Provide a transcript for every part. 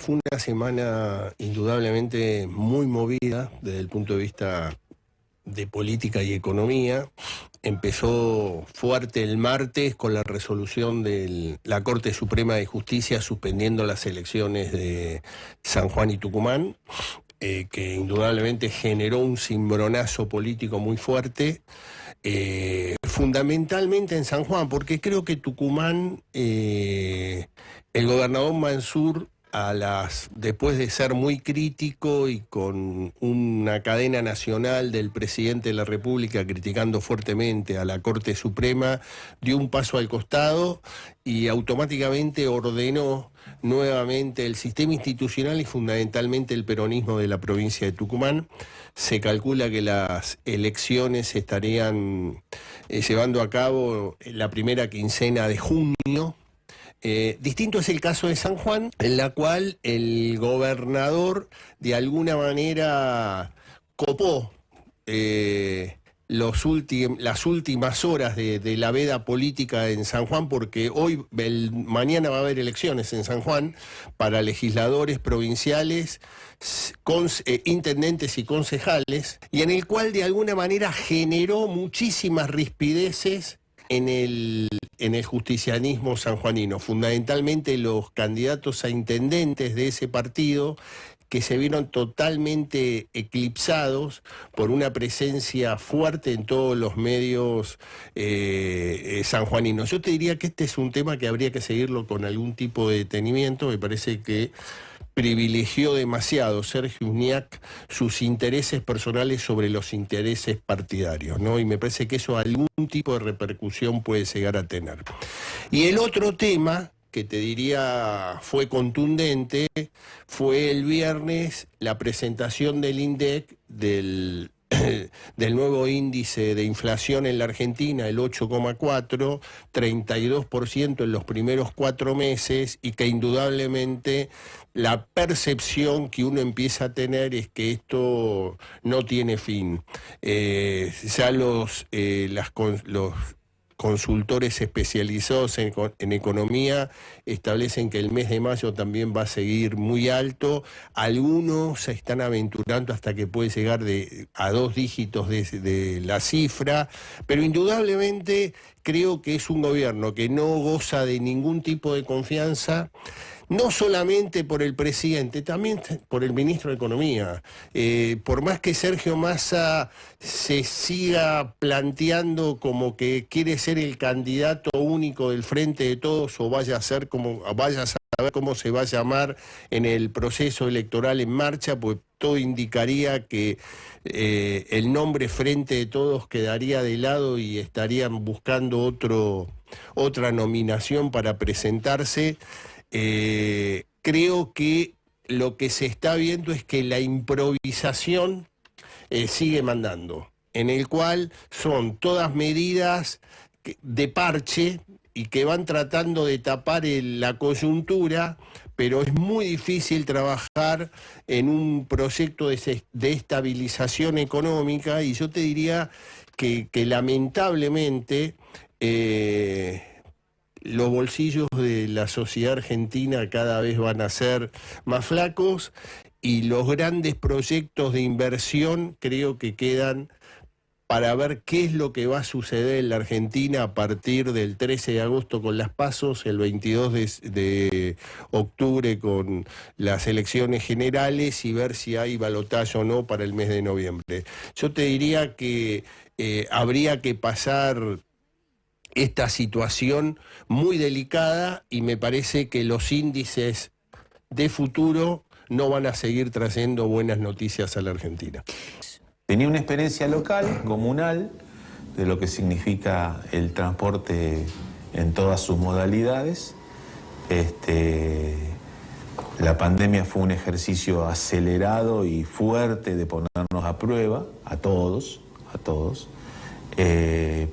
fue una semana indudablemente muy movida desde el punto de vista de política y economía. Empezó fuerte el martes con la resolución de la Corte Suprema de Justicia suspendiendo las elecciones de San Juan y Tucumán, que indudablemente generó un cimbronazo político muy fuerte, fundamentalmente en San Juan, porque creo que Tucumán, el gobernador Mansur, después de ser muy crítico y con una cadena nacional del presidente de la República criticando fuertemente a la Corte Suprema, dio un paso al costado y automáticamente ordenó nuevamente el sistema institucional y fundamentalmente el peronismo de la provincia de Tucumán. Se calcula que las elecciones se estarían llevando a cabo en la primera quincena de junio. Distinto es el caso de San Juan, en la cual el gobernador de alguna manera copó las últimas horas de la veda política en San Juan, porque mañana va a haber elecciones en San Juan para legisladores provinciales, intendentes y concejales, y en el cual de alguna manera generó muchísimas rispideces en el justicianismo sanjuanino, fundamentalmente los candidatos a intendentes de ese partido, que se vieron totalmente eclipsados por una presencia fuerte en todos los medios sanjuaninos. Yo te diría que este es un tema que habría que seguirlo con algún tipo de detenimiento. Me parece que privilegió demasiado Sergio Uñac sus intereses personales sobre los intereses partidarios, ¿no? Y me parece que eso algún tipo de repercusión puede llegar a tener. Y el otro tema que te diría fue contundente fue el viernes la presentación del INDEC del nuevo índice de inflación en la Argentina, el 8,4, 32% en los primeros 4 meses, y que indudablemente la percepción que uno empieza a tener es que esto no tiene fin. Ya los consultores especializados en economía establecen que el mes de mayo también va a seguir muy alto. Algunos se están aventurando hasta que puede llegar a 2 dígitos de la cifra, pero indudablemente creo que es un gobierno que no goza de ningún tipo de confianza, no solamente por el presidente, también por el ministro de Economía. Por más que Sergio Massa se siga planteando como que quiere ser el candidato único del Frente de Todos, o vaya a saber cómo se va a llamar en el proceso electoral en marcha, pues todo indicaría que el nombre Frente de Todos quedaría de lado y estarían buscando otra nominación para presentarse. Creo que lo que se está viendo es que la improvisación sigue mandando, en el cual son todas medidas de parche y que van tratando de tapar la coyuntura, pero es muy difícil trabajar en un proyecto de estabilización económica, y yo te diría que lamentablemente los bolsillos de la sociedad argentina cada vez van a ser más flacos, y los grandes proyectos de inversión creo que quedan para ver qué es lo que va a suceder en la Argentina a partir del 13 de agosto con las PASOs, el 22 de octubre con las elecciones generales, y ver si hay balotaje o no para el mes de noviembre. Yo te diría que habría que pasar esta situación muy delicada, y me parece que los índices de futuro no van a seguir trayendo buenas noticias a la Argentina. Tenía una experiencia local, comunal, de lo que significa el transporte en todas sus modalidades. La pandemia fue un ejercicio acelerado y fuerte de ponernos a prueba, a todos.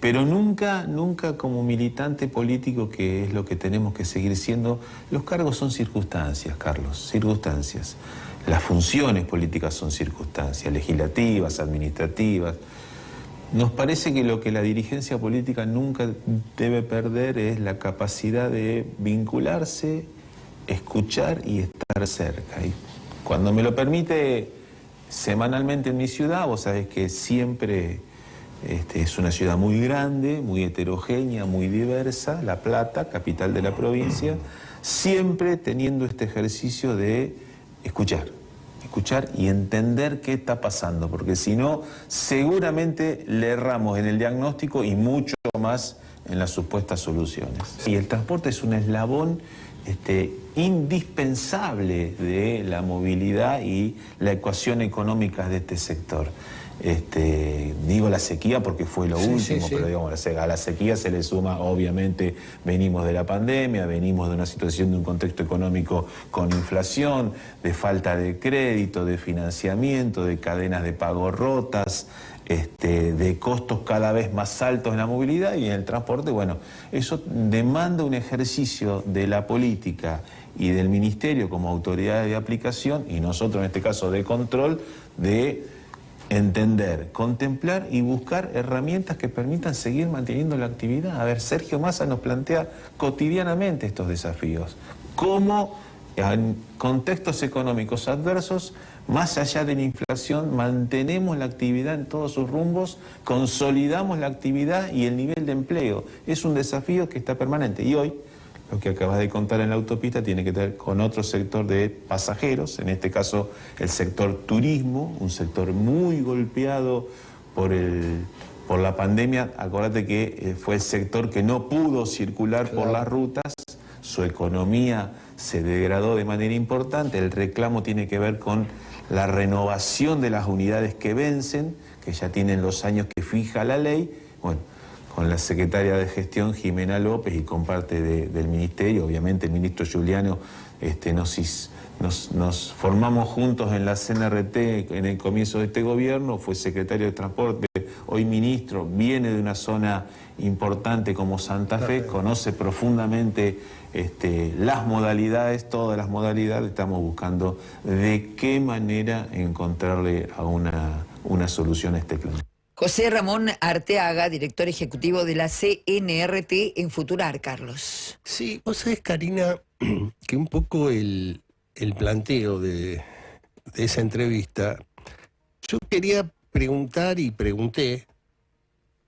Pero nunca como militante político, que es lo que tenemos que seguir siendo. Los cargos son circunstancias, Carlos, circunstancias. Las funciones políticas son circunstancias, legislativas, administrativas. Nos parece que lo que la dirigencia política nunca debe perder es la capacidad de vincularse escuchar y estar cerca. Y cuando me lo permite, semanalmente en mi ciudad, vos sabés que siempre es una ciudad muy grande, muy heterogénea, muy diversa, La Plata, capital de la provincia, siempre teniendo este ejercicio de escuchar y entender qué está pasando, porque si no, seguramente le erramos en el diagnóstico y mucho más en las supuestas soluciones. Y el transporte es un eslabón indispensable de la movilidad y la ecuación económica de este sector. Digo la sequía porque fue lo último, pero digamos, a la sequía se le suma, obviamente, venimos de la pandemia, venimos de una situación, de un contexto económico con inflación, de falta de crédito, de financiamiento, de cadenas de pago rotas, de costos cada vez más altos en la movilidad y en el transporte. Bueno, eso demanda un ejercicio de la política y del Ministerio como autoridad de aplicación, y nosotros en este caso de control, de entender, contemplar y buscar herramientas que permitan seguir manteniendo la actividad. A ver, Sergio Massa nos plantea cotidianamente estos desafíos. ¿Cómo en contextos económicos adversos, más allá de la inflación, mantenemos la actividad en todos sus rumbos, consolidamos la actividad y el nivel de empleo? Es un desafío que está permanente. Y hoy, lo que acabas de contar en la autopista tiene que ver con otro sector de pasajeros, en este caso el sector turismo, un sector muy golpeado por la pandemia. Acordate que fue el sector que no pudo circular por las rutas, su economía se degradó de manera importante, el reclamo tiene que ver con la renovación de las unidades que vencen, que ya tienen los años que fija la ley. Bueno, con la secretaria de Gestión, Jimena López, y con parte del Ministerio, obviamente el ministro Giuliano, nos formamos juntos en la CNRT en el comienzo de este gobierno, fue secretario de Transporte, hoy ministro, viene de una zona importante como Santa Fe, conoce profundamente las modalidades, todas las modalidades. Estamos buscando de qué manera encontrarle a una solución a este plan. José Ramón Arteaga, director ejecutivo de la CNRT en Futurar, Carlos. Sí, vos sabés, Karina, que un poco el planteo de esa entrevista, yo quería preguntar y pregunté,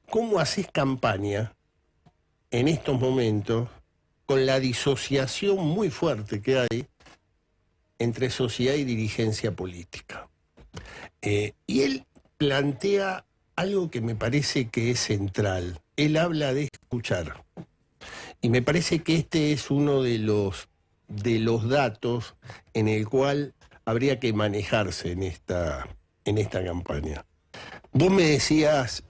¿cómo haces campaña en estos momentos con la disociación muy fuerte que hay entre sociedad y dirigencia política? Y él plantea algo que me parece que es central. Él habla de escuchar. Y me parece que este es uno de los datos en el cual habría que manejarse en esta campaña. Vos me decías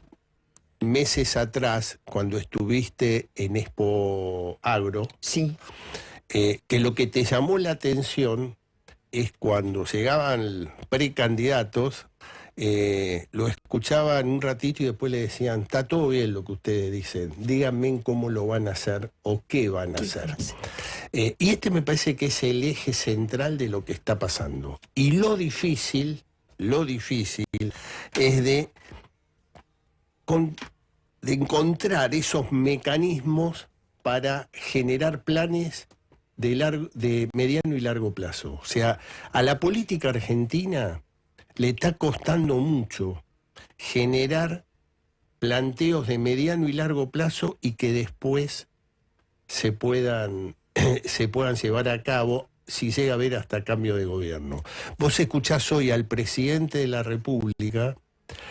meses atrás, cuando estuviste en Expo Agro, sí, que lo que te llamó la atención es cuando llegaban precandidatos, lo escuchaban un ratito y después le decían, está todo bien lo que ustedes dicen, díganme cómo lo van a hacer o qué van a hacer. Y este me parece que es el eje central de lo que está pasando. Y lo difícil es de encontrar esos mecanismos para generar planes de mediano y largo plazo. O sea, a la política argentina le está costando mucho generar planteos de mediano y largo plazo y que después se puedan llevar a cabo si llega a haber hasta cambio de gobierno. Vos escuchás hoy al presidente de la República,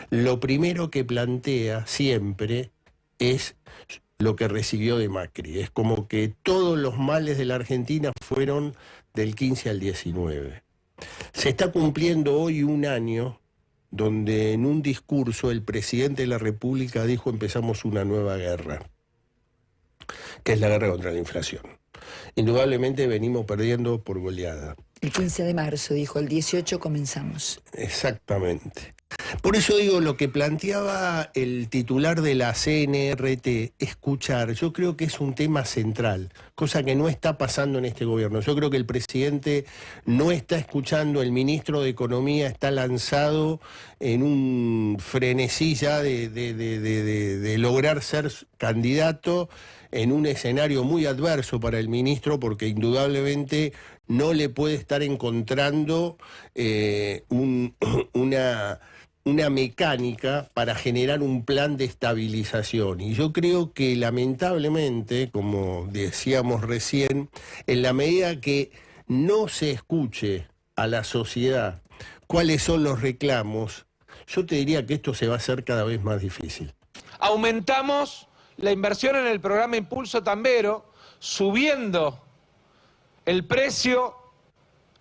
lo primero que plantea siempre es lo que recibió de Macri. Es como que todos los males de la Argentina fueron del 15 al 19. Se está cumpliendo hoy un año donde en un discurso el presidente de la República dijo: empezamos una nueva guerra, que es la guerra contra la inflación. Indudablemente venimos perdiendo por goleada. El 15 de marzo, dijo, el 18 comenzamos. Exactamente. Por eso digo, lo que planteaba el titular de la CNRT, escuchar, yo creo que es un tema central, cosa que no está pasando en este gobierno. Yo creo que el presidente no está escuchando, el ministro de Economía está lanzado en un frenesí ya de lograr ser candidato en un escenario muy adverso para el ministro, porque indudablemente no le puede estar encontrando una mecánica para generar un plan de estabilización. Y yo creo que lamentablemente, como decíamos recién, en la medida que no se escuche a la sociedad cuáles son los reclamos, yo te diría que esto se va a hacer cada vez más difícil. Aumentamos la inversión en el programa Impulso Tambero, subiendo el precio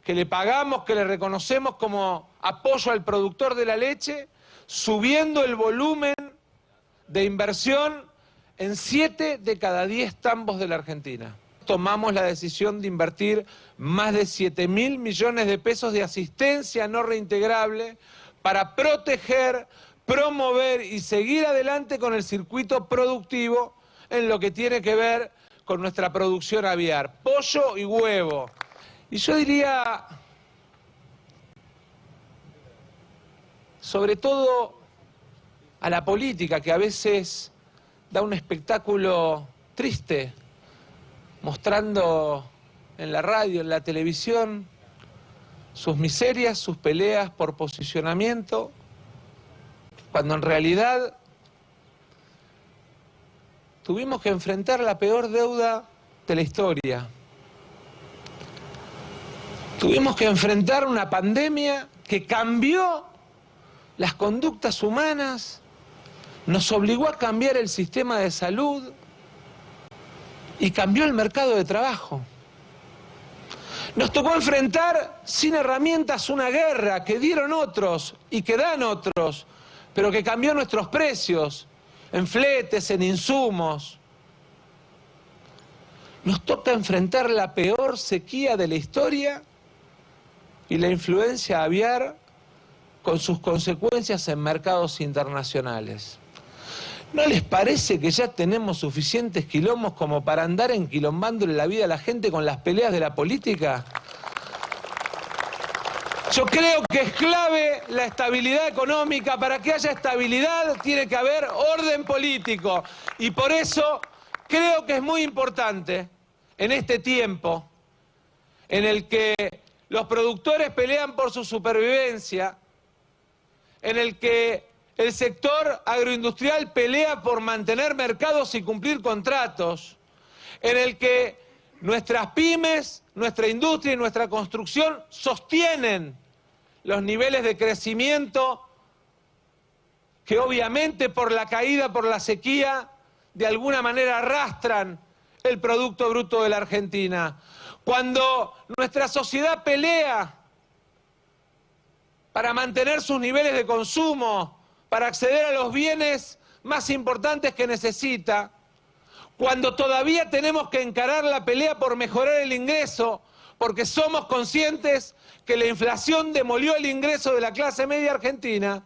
que le pagamos, que le reconocemos como apoyo al productor de la leche, subiendo el volumen de inversión en 7 de cada 10 tambos de la Argentina. Tomamos la decisión de invertir más de 7.000 millones de pesos de asistencia no reintegrable para proteger, promover y seguir adelante con el circuito productivo en lo que tiene que ver con nuestra producción aviar, pollo y huevo. Y yo diría, sobre todo a la política, que a veces da un espectáculo triste, mostrando en la radio, en la televisión, sus miserias, sus peleas por posicionamiento, cuando en realidad tuvimos que enfrentar la peor deuda de la historia. Tuvimos que enfrentar una pandemia que cambió las conductas humanas, nos obligó a cambiar el sistema de salud y cambió el mercado de trabajo. Nos tocó enfrentar sin herramientas una guerra que dieron otros y que dan otros, pero que cambió nuestros precios, en fletes, en insumos. Nos toca enfrentar la peor sequía de la historia y la influencia aviar con sus consecuencias en mercados internacionales. ¿No les parece que ya tenemos suficientes quilombos como para andar enquilombándole la vida a la gente con las peleas de la política? Yo creo que es clave la estabilidad económica. Para que haya estabilidad tiene que haber orden político. Y por eso creo que es muy importante en este tiempo en el que los productores pelean por su supervivencia, en el que el sector agroindustrial pelea por mantener mercados y cumplir contratos, en el que nuestras pymes, nuestra industria y nuestra construcción sostienen los niveles de crecimiento que obviamente por la caída, por la sequía, de alguna manera arrastran el Producto Bruto de la Argentina. Cuando nuestra sociedad pelea para mantener sus niveles de consumo, para acceder a los bienes más importantes que necesita, cuando todavía tenemos que encarar la pelea por mejorar el ingreso, porque somos conscientes que la inflación demolió el ingreso de la clase media argentina,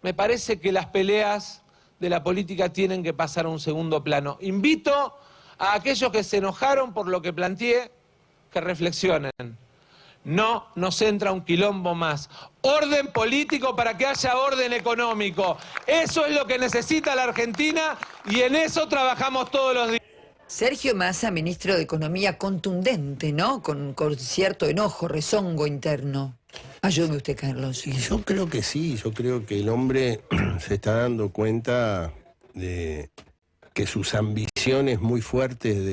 me parece que las peleas de la política tienen que pasar a un segundo plano. Invito a aquellos que se enojaron por lo que planteé, que reflexionen. No nos entra un quilombo más. Orden político para que haya orden económico. Eso es lo que necesita la Argentina y en eso trabajamos todos los días. Sergio Massa, ministro de Economía, contundente, ¿no? Con cierto enojo, rezongo interno. Ayúdeme usted, Carlos. Y yo creo que sí, yo creo que el hombre se está dando cuenta de que sus ambiciones muy fuertes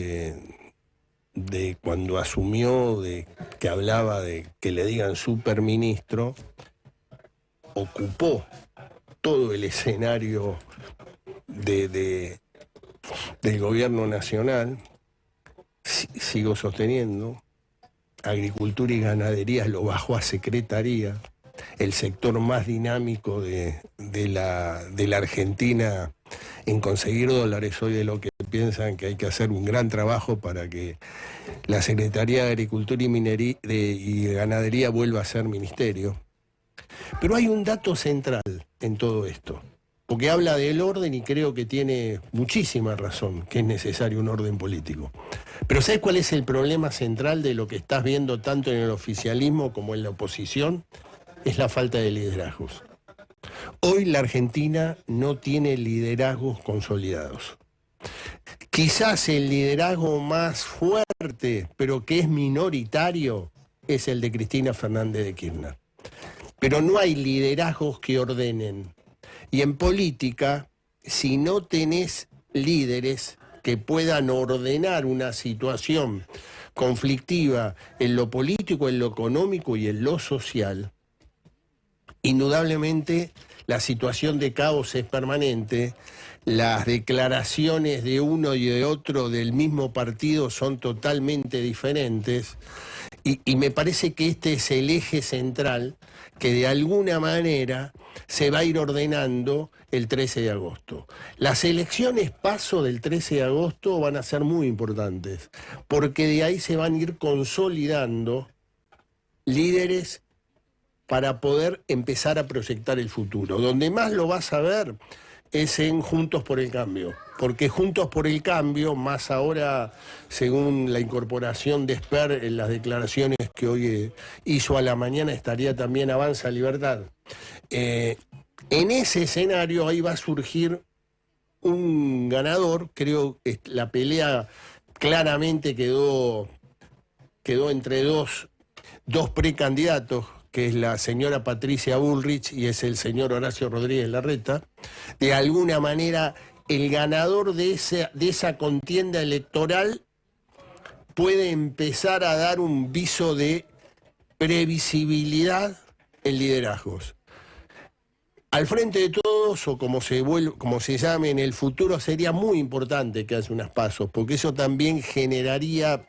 de cuando asumió, de que hablaba de que le digan superministro, ocupó todo el escenario del gobierno nacional. Sigo sosteniendo, Agricultura y Ganadería lo bajó a Secretaría, el sector más dinámico de la Argentina en conseguir dólares hoy, de lo que piensan que hay que hacer un gran trabajo para que la Secretaría de Agricultura y Ganadería vuelva a ser ministerio. Pero hay un dato central en todo esto, porque habla del orden y creo que tiene muchísima razón, que es necesario un orden político. Pero ¿sabes cuál es el problema central de lo que estás viendo tanto en el oficialismo como en la oposición? Es la falta de liderazgos. Hoy la Argentina no tiene liderazgos consolidados. Quizás el liderazgo más fuerte, pero que es minoritario, es el de Cristina Fernández de Kirchner. Pero no hay liderazgos que ordenen. Y en política, si no tenés líderes que puedan ordenar una situación conflictiva en lo político, en lo económico y en lo social, indudablemente la situación de caos es permanente, las declaraciones de uno y de otro del mismo partido son totalmente diferentes, y me parece que este es el eje central que de alguna manera se va a ir ordenando el 13 de agosto. Las elecciones paso del 13 de agosto van a ser muy importantes, porque de ahí se van a ir consolidando líderes para poder empezar a proyectar el futuro. Donde más lo vas a ver es en Juntos por el Cambio, porque Juntos por el Cambio, más ahora según la incorporación de Esper en las declaraciones que hoy hizo a la mañana, estaría también Avanza Libertad. En ese escenario ahí va a surgir un ganador. Creo que la pelea claramente quedó entre dos precandidatos, que es la señora Patricia Bullrich y es el señor Horacio Rodríguez Larreta. De alguna manera, el ganador de esa contienda electoral puede empezar a dar un viso de previsibilidad en liderazgos. Al frente de todos, o como se llame en el futuro, sería muy importante que haya unas pasos, porque eso también generaría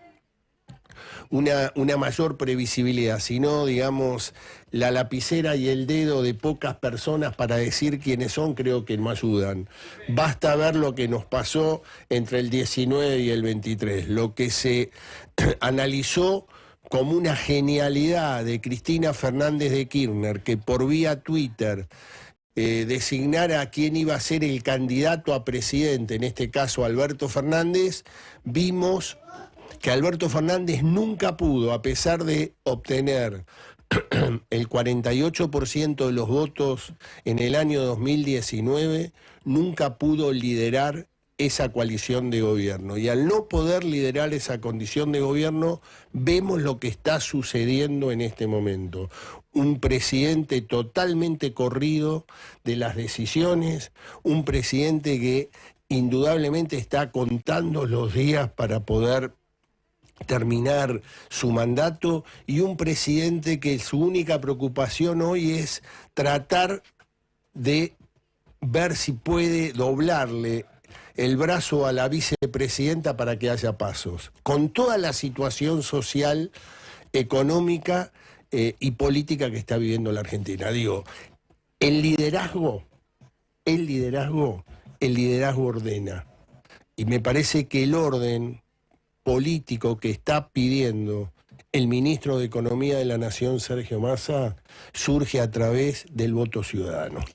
una mayor previsibilidad, si no, digamos, la lapicera y el dedo de pocas personas para decir quiénes son, creo que no ayudan. Basta ver lo que nos pasó entre el 19 y el 23, lo que se analizó como una genialidad de Cristina Fernández de Kirchner, que por vía Twitter designara a quién iba a ser el candidato a presidente, en este caso Alberto Fernández. Vimos que Alberto Fernández nunca pudo, a pesar de obtener el 48% de los votos en el año 2019, nunca pudo liderar esa coalición de gobierno. Y al no poder liderar esa condición de gobierno, vemos lo que está sucediendo en este momento. Un presidente totalmente corrido de las decisiones, un presidente que indudablemente está contando los días para poder terminar su mandato, y un presidente que su única preocupación hoy es tratar de ver si puede doblarle el brazo a la vicepresidenta para que haya pasos, con toda la situación social, económica y política que está viviendo la Argentina. Digo, el liderazgo ordena, y me parece que el orden político que está pidiendo el ministro de Economía de la Nación, Sergio Massa, surge a través del voto ciudadano.